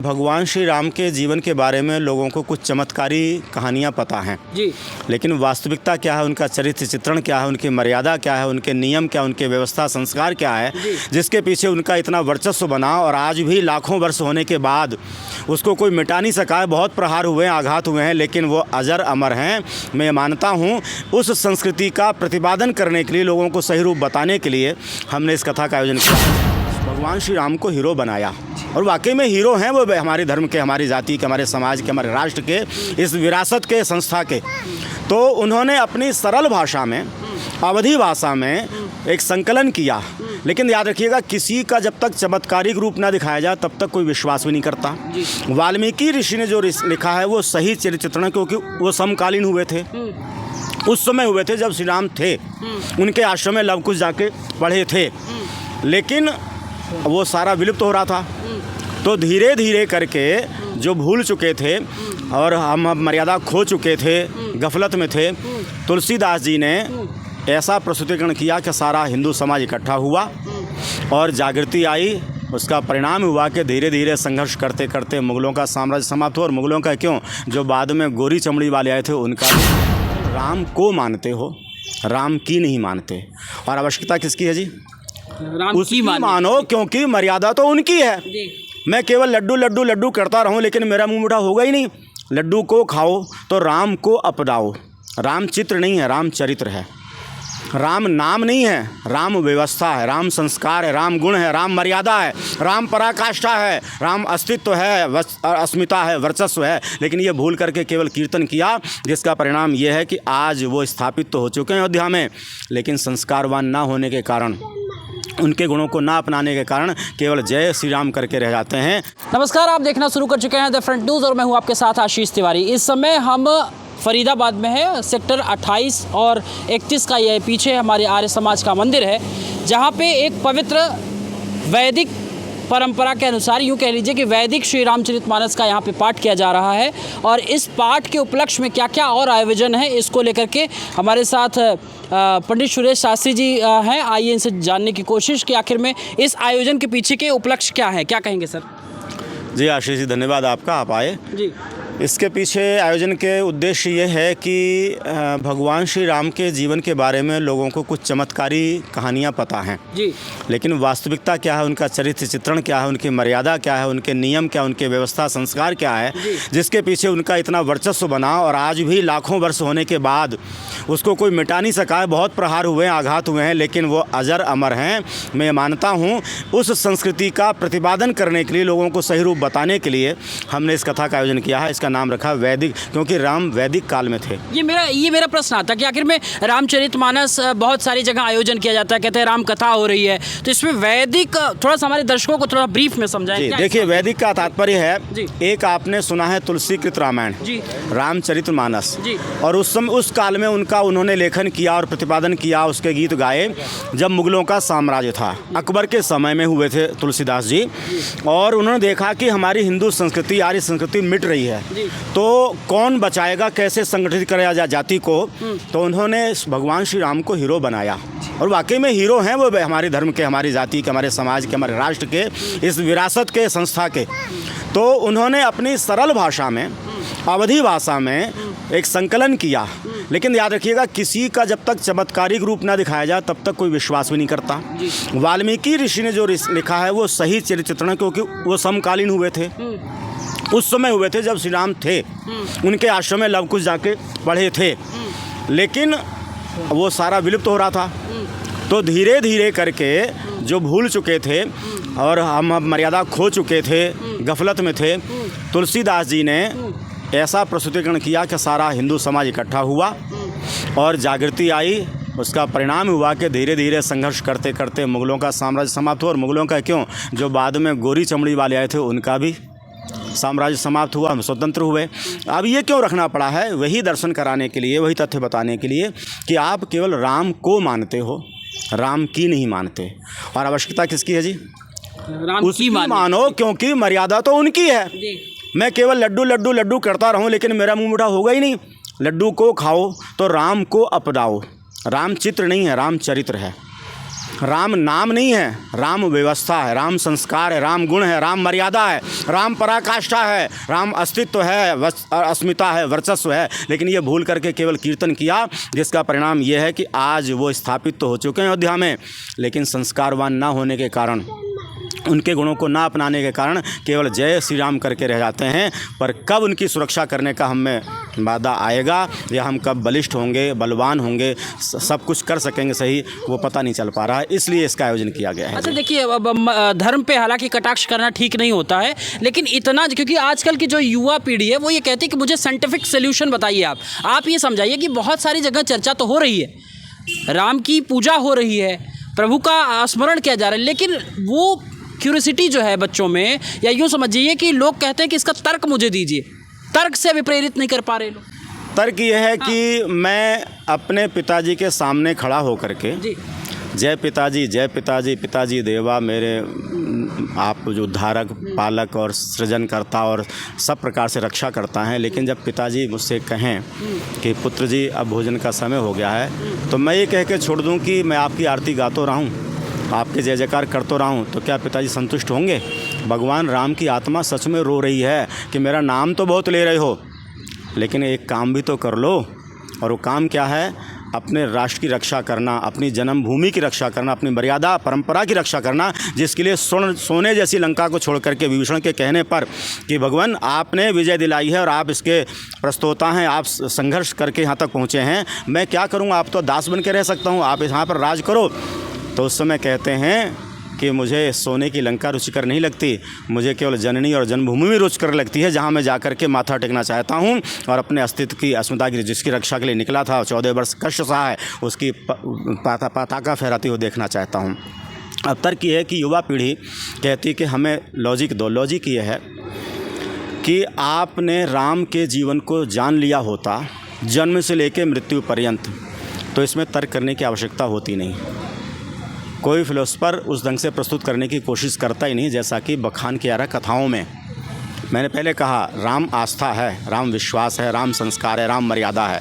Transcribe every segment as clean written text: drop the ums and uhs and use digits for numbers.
भगवान श्री राम के जीवन के बारे में लोगों को कुछ चमत्कारी कहानियाँ पता हैं जी। लेकिन वास्तविकता क्या है, उनका चरित्र चित्रण क्या है, उनकी मर्यादा क्या है, उनके नियम क्या, उनके व्यवस्था संस्कार क्या है, जिसके पीछे उनका इतना वर्चस्व बना और आज भी लाखों वर्ष होने के बाद उसको कोई मिटा नहीं सका है। बहुत प्रहार हुए हैं, आघात हुए हैं, लेकिन वो अजर अमर हैं। मैं मानता हूँ उस संस्कृति का प्रतिपादन करने के लिए, लोगों को सही रूप बताने के लिए हमने इस कथा का आयोजन किया। भगवान श्री राम को हीरो बनाया और वाकई में हीरो हैं वो, हमारे धर्म के, हमारी जाति के, हमारे समाज के, हमारे राष्ट्र के, इस विरासत के, संस्था के। तो उन्होंने अपनी सरल भाषा में, अवधी भाषा में एक संकलन किया। लेकिन याद रखिएगा, किसी का जब तक चमत्कारिक रूप ना दिखाया जाए तब तक कोई विश्वास भी नहीं करता। वाल्मीकि ऋषि ने जो लिखा है वो सही चरित्र चित्रण, क्योंकि वो समकालीन हुए थे, उस समय हुए थे जब श्री राम थे। उनके आश्रम में लव कुश जाके पढ़े थे, लेकिन वो सारा विलुप्त हो रहा था। तो धीरे धीरे करके जो भूल चुके थे और हम मर्यादा खो चुके थे, गफलत में थे, तुलसीदास जी ने ऐसा प्रस्तुतिकरण किया कि सारा हिंदू समाज इकट्ठा हुआ और जागृति आई। उसका परिणाम हुआ कि धीरे धीरे संघर्ष करते करते मुग़लों का साम्राज्य समाप्त हुआ। और मुग़लों का क्यों, जो बाद में गोरी चमड़ी वाले आए थे उनका। राम को मानते हो, राम की नहीं मानते। और आवश्यकता किसकी है जी? उसकी मानो, क्योंकि मर्यादा तो उनकी है। मैं केवल लड्डू लड्डू लड्डू करता रहूं लेकिन मेरा मुंह मीठा होगा ही नहीं। लड्डू को खाओ तो राम को अपनाओ। राम चित्र नहीं है, राम चरित्र है। राम नाम नहीं है, राम व्यवस्था है, राम संस्कार है, राम गुण है, राम मर्यादा है, राम पराकाष्ठा है, राम अस्तित्व है, अस्मिता है, वर्चस्व है। लेकिन ये भूल करके केवल कीर्तन किया, जिसका परिणाम ये है कि आज वो स्थापित तो हो चुके हैं अयोध्या में, लेकिन संस्कारवान ना होने के कारण, उनके गुणों को ना अपनाने के कारण केवल जय श्री राम करके रह जाते हैं। नमस्कार, आप देखना शुरू कर चुके हैं द फ्रंट न्यूज़ और मैं हूं आपके साथ आशीष तिवारी। इस समय हम फरीदाबाद में है, सेक्टर 28 और 31 का ये पीछे हमारे आर्य समाज का मंदिर है, जहां पे एक पवित्र वैदिक परंपरा के अनुसार, यूँ कह लीजिए कि वैदिक श्री रामचरितमानस का यहाँ पे पाठ किया जा रहा है। और इस पाठ के उपलक्ष्य में क्या क्या और आयोजन है, इसको लेकर के हमारे साथ पंडित सुरेश शास्त्री जी हैं। आइए इनसे जानने की कोशिश कि आखिर में इस आयोजन के पीछे के उपलक्ष्य क्या है, क्या कहेंगे सर? जी आशीष जी, धन्यवाद आपका, आप आए। जी। इसके पीछे आयोजन के उद्देश्य ये है कि भगवान श्री राम के जीवन के बारे में लोगों को कुछ चमत्कारी कहानियाँ पता हैं जी। लेकिन वास्तविकता क्या है, उनका चरित्र चित्रण क्या है, उनकी मर्यादा क्या है, उनके नियम क्या, उनके व्यवस्था संस्कार क्या है, जिसके पीछे उनका इतना वर्चस्व बना और आज भी लाखों वर्ष होने के बाद उसको कोई मिटा नहीं सका है। बहुत प्रहार हुए हैं, आघात हुए हैं, लेकिन वो अजर अमर हैं। मैं मानता हूँ उस संस्कृति का प्रतिपादन करने के लिए, लोगों को सही रूप बताने के लिए हमने इस कथा का आयोजन किया है। इसका नाम रखा वैदिक, क्योंकि राम वैदिक काल में थे। ये मेरा प्रश्न आता कि आखिर में रामचरितमानस बहुत सारी जगह आयोजन किया जाता है, कहते हैं राम कथा हो रही है, तो इसमें वैदिक थोड़ा सा हमारे दर्शकों को थोड़ा ब्रीफ में समझाएं। देखिए, वैदिक का तात्पर्य है, एक आपने सुना है तुलसीकृत रामायण, रामचरितमानस, और उस काल में उन्होंने लेखन किया और प्रतिपादन किया, उसके गीत गाए जब मुगलों का साम्राज्य था। अकबर के समय में हुए थे तुलसीदास जी, और उन्होंने देखा कि हमारी हिंदू संस्कृति, आर्य संस्कृति मिट रही है, तो कौन बचाएगा, कैसे संगठित करेगा जाति को। तो उन्होंने भगवान श्री राम को हीरो बनाया और वाकई में हीरो हैं वो, हमारे धर्म के, हमारी जाति के, हमारे समाज के, हमारे राष्ट्र के, इस विरासत के, संस्था के। तो उन्होंने अपनी सरल भाषा में, अवधी भाषा में एक संकलन किया। लेकिन याद रखिएगा, किसी का जब तक चमत्कारिक रूप ना दिखाया जाए तब तक कोई विश्वास भी नहीं करता। वाल्मीकि ऋषि ने जो लिखा है वो सही चरित्र चित्रण, क्योंकि वो समकालीन हुए थे, उस समय हुए थे जब श्री राम थे। उनके आश्रम में लव कुश जाके पढ़े थे, लेकिन वो सारा विलुप्त हो रहा था। तो धीरे धीरे करके जो भूल चुके थे और हम मर्यादा खो चुके थे, गफलत में थे, तुलसीदास जी ने ऐसा प्रस्तुतिकरण किया कि सारा हिंदू समाज इकट्ठा हुआ और जागृति आई। उसका परिणाम हुआ कि धीरे धीरे संघर्ष करते करते मुग़लों का साम्राज्य समाप्त हुआ। और मुग़लों का क्यों, जो बाद में गोरी चमड़ी वाले आए थे उनका भी साम्राज्य समाप्त हुआ, हम स्वतंत्र हुए। अब ये क्यों रखना पड़ा है? वही दर्शन कराने के लिए, वही तथ्य बताने के लिए कि आप केवल राम को मानते हो, राम की नहीं मानते। और आवश्यकता किसकी है जी? उसकी मानो, क्योंकि मर्यादा तो उनकी है। मैं केवल लड्डू लड्डू लड्डू करता रहूं लेकिन मेरा मुंह मीठा होगा ही नहीं। लड्डू को खाओ तो राम को अपनाओ। राम चित्र नहीं है, राम चरित्र है। राम नाम नहीं है, राम व्यवस्था है, राम संस्कार है, राम गुण है, राम मर्यादा है, राम पराकाष्ठा है, राम अस्तित्व है, अस्मिता है, वर्चस्व है। लेकिन ये भूल करके केवल कीर्तन किया, जिसका परिणाम ये है कि आज वो स्थापित तो हो चुके हैं अयोध्या में, लेकिन संस्कारवान ना होने के कारण, उनके गुणों को ना अपनाने के कारण केवल जय श्री राम करके रह जाते हैं। पर कब उनकी सुरक्षा करने का हमें वादा आएगा, या हम कब बलिष्ठ होंगे, बलवान होंगे, सब कुछ कर सकेंगे सही, वो पता नहीं चल पा रहा है। इसलिए इसका आयोजन किया गया है। अच्छा देखिए, अब धर्म पे हालांकि कटाक्ष करना ठीक नहीं होता है, लेकिन इतना, क्योंकि आजकल की जो युवा पीढ़ी है वो ये कहती है कि मुझे साइंटिफिक सोल्यूशन बताइए। आप ये समझाइए कि बहुत सारी जगह चर्चा तो हो रही है, राम की पूजा हो रही है, प्रभु का स्मरण किया जा रहा है, लेकिन वो क्यूरियोसिटी जो है बच्चों में, या यूँ समझिए कि लोग कहते हैं कि इसका तर्क मुझे दीजिए, तर्क से अभी प्रेरित नहीं कर पा रहे लोग। तर्क ये है कि मैं अपने पिताजी के सामने खड़ा होकर के जय पिताजी, जय पिताजी, पिताजी देवा मेरे, आप जो उद्धारक, पालक और सृजनकर्ता और सब प्रकार से रक्षा करता है, लेकिन जब पिताजी मुझसे कहें कि पुत्र जी अब भोजन का समय हो गया है, तो मैं ये कह के छोड़ दूं कि मैं आपकी आरती गाता रहा हूँ, आपके जय जयकार करता रहा हूँ, तो क्या पिताजी संतुष्ट होंगे? भगवान राम की आत्मा सच में रो रही है कि मेरा नाम तो बहुत ले रहे हो, लेकिन एक काम भी तो कर लो। और वो काम क्या है? अपने राष्ट्र की रक्षा करना, अपनी जन्मभूमि की रक्षा करना, अपनी मर्यादा परंपरा की रक्षा करना, जिसके लिए सोने जैसी लंका को छोड़ करके विभीषण के कहने पर कि भगवान आपने विजय दिलाई है और आप इसके प्रस्तोता हैं, आप संघर्ष करके यहाँ तक पहुँचे हैं, मैं क्या करूँगा? आप तो दास बन के रह सकता हूँ, आप यहाँ पर राज करो। तो उस समय कहते हैं कि मुझे सोने की लंका रुचिकर नहीं लगती, मुझे केवल जननी और जन्मभूमि रुचिकर लगती है, जहाँ मैं जाकर के माथा टेकना चाहता हूँ और अपने अस्तित्व की, अस्मिता की, जिसकी रक्षा के लिए निकला था, 14 वर्ष कष्ट सहा है, उसकी पताका फहराती हुई देखना चाहता हूँ। अब तर्क ये है कि युवा पीढ़ी कहती कि हमें लॉजिक दो। लॉजिक ये है कि आपने राम के जीवन को जान लिया होता जन्म से लेकर मृत्यु पर्यंत, तो इसमें तर्क करने की आवश्यकता होती नहीं। कोई फिलोसफर उस ढंग से प्रस्तुत करने की कोशिश करता ही नहीं, जैसा कि बखान किया रहा कथाओं में। मैंने पहले कहा, राम आस्था है, राम विश्वास है, राम संस्कार है, राम मर्यादा है।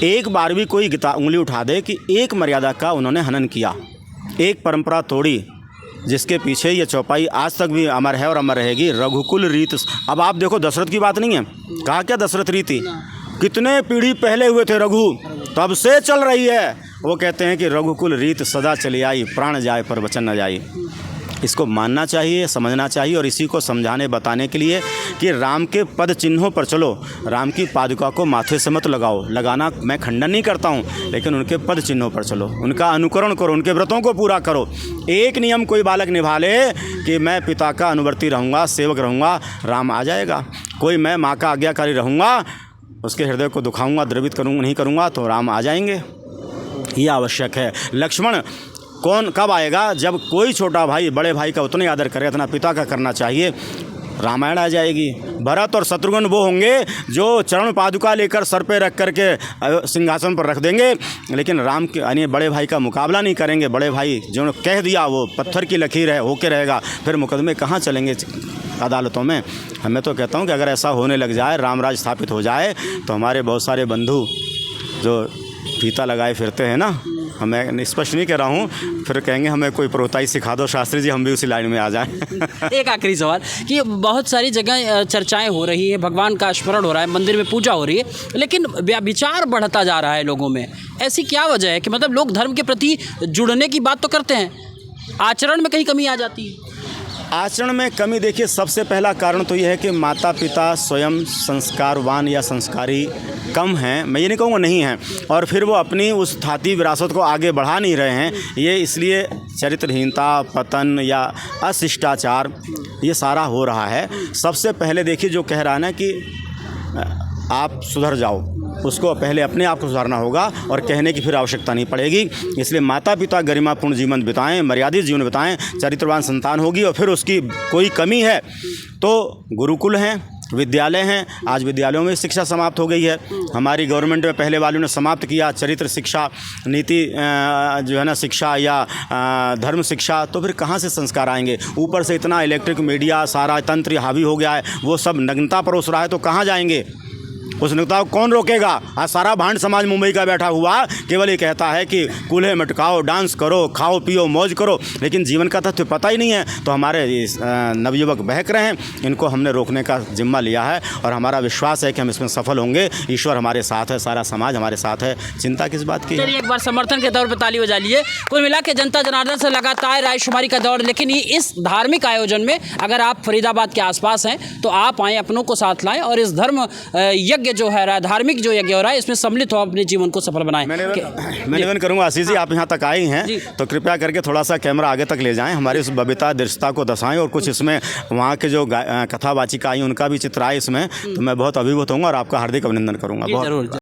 एक बार भी कोई उंगली उठा दे कि एक मर्यादा का उन्होंने हनन किया, एक परंपरा तोड़ी, जिसके पीछे ये चौपाई आज तक भी अमर है और अमर रहेगी, रघुकुल रीत। अब आप देखो, दशरथ की बात नहीं है, कहा क्या दशरथ रीति, कितने पीढ़ी पहले हुए थे रघु, तब से चल रही है। वो कहते हैं कि रघुकुल रीत सदा चली आई, प्राण जाए पर वचन न जाए। इसको मानना चाहिए, समझना चाहिए, और इसी को समझाने बताने के लिए कि राम के पद चिन्हों पर चलो, राम की पादुका को माथे से मत लगाओ, लगाना मैं खंडन नहीं करता हूँ, लेकिन उनके पद चिन्हों पर चलो, उनका अनुकरण करो, उनके व्रतों को पूरा करो। एक नियम कोई बालक निभा ले कि मैं पिता का अनुवर्ती रहूँगा, सेवक रहूँगा, राम आ जाएगा। कोई मैं माँ का आज्ञाकारी रहूँगा, उसके हृदय को दुखाऊंगा, द्रवित करूँगा, नहीं करूँगा, तो राम आ जाएंगे। ये आवश्यक है। लक्ष्मण कौन कब आएगा? जब कोई छोटा भाई बड़े भाई का उतना ही आदर करे, इतना पिता का करना चाहिए, रामायण आ जाएगी। भरत और शत्रुघ्न वो होंगे जो चरण पादुका लेकर सर पे रख करके सिंहासन पर रख देंगे, लेकिन राम के यानी बड़े भाई का मुकाबला नहीं करेंगे। बड़े भाई जो कह दिया वो पत्थर की लकीर है, होके रहेगा। फिर मुकदमे कहाँ चलेंगे अदालतों में? मैं तो कहता हूँ कि अगर ऐसा होने लग जाए, रामराज स्थापित हो जाए, तो हमारे बहुत सारे बंधु जो फीता लगाए फिरते हैं ना, मैं स्पष्ट नहीं कह रहा हूँ, फिर कहेंगे हमें कोई प्रोताई सिखा दो शास्त्री जी, हम भी उसी लाइन में आ जाएं। एक आखिरी सवाल कि बहुत सारी जगह चर्चाएं हो रही है, भगवान का स्मरण हो रहा है, मंदिर में पूजा हो रही है, लेकिन विचार बढ़ता जा रहा है लोगों में। ऐसी क्या वजह है कि मतलब लोग धर्म के प्रति जुड़ने की बात तो करते हैं, आचरण में कहीं कमी आ जाती है? आचरण में कमी देखिए, सबसे पहला कारण तो यह है कि माता पिता स्वयं संस्कारवान या संस्कारी कम हैं। मैं ये नहीं कहूँगा नहीं हैं, और फिर वो अपनी उस धाती विरासत को आगे बढ़ा नहीं रहे हैं। ये इसलिए चरित्रहीनता, पतन या अशिष्टाचार ये सारा हो रहा है। सबसे पहले देखिए, जो कह रहा है ना कि आप सुधर जाओ, उसको पहले अपने आप को सुधारना होगा और कहने की फिर आवश्यकता नहीं पड़ेगी। इसलिए माता पिता गरिमापूर्ण जीवन बिताएं, मर्यादित जीवन बिताएं, चरित्रवान संतान होगी। और फिर उसकी कोई कमी है तो गुरुकुल हैं, विद्यालय हैं। आज विद्यालयों में शिक्षा समाप्त हो गई है। हमारी गवर्नमेंट में पहले वालों ने समाप्त किया चरित्र शिक्षा, नीति जो है ना शिक्षा या धर्म शिक्षा, तो फिर कहाँ से संस्कार आएंगे? ऊपर से इतना इलेक्ट्रिक मीडिया, सारा तंत्र हावी हो गया है, वो सब नग्नता परोस रहा है, तो कहाँ जाएंगे? उसने कौन रोकेगा? आज सारा भांड समाज मुंबई का बैठा हुआ केवल ये कहता है कि कूल्हे मटकाओ, डांस करो, खाओ पियो, मौज करो, लेकिन जीवन का तथ्य पता ही नहीं है। तो हमारे नवयुवक बहक रहे हैं, इनको हमने रोकने का जिम्मा लिया है और हमारा विश्वास है कि हम इसमें सफल होंगे। ईश्वर हमारे साथ है, सारा समाज हमारे साथ है, चिंता किस बात की है? चलिए एक बार समर्थन के तौर पर ताली बजा लीजिए। कुल मिला के जनता जनार्दन से लगातार रायशुमारी का दौर, लेकिन ये इस धार्मिक आयोजन में अगर आप फरीदाबाद के आसपास हैं तो आप आएँ, अपनों को साथ लाएं और इस धर्म यज्ञ जो है, धार्मिक जो यज्ञ हो रहा है, इसमें सम्मिलित हो, अपने जीवन को सफल बनाएं। मैं निवेदन करूंगा आशीष जी, आप यहाँ तक आई हैं तो कृपया करके थोड़ा सा कैमरा आगे तक ले जाएं, हमारी उस बबीता दृश्यता को दर्शाएं और कुछ इसमें वहाँ के जो कथावाचिका आई उनका भी चित्र आए इसमें, तो मैं बहुत अभिभूत हूँ और आपका हार्दिक अभिनंदन करूँगा। बहुत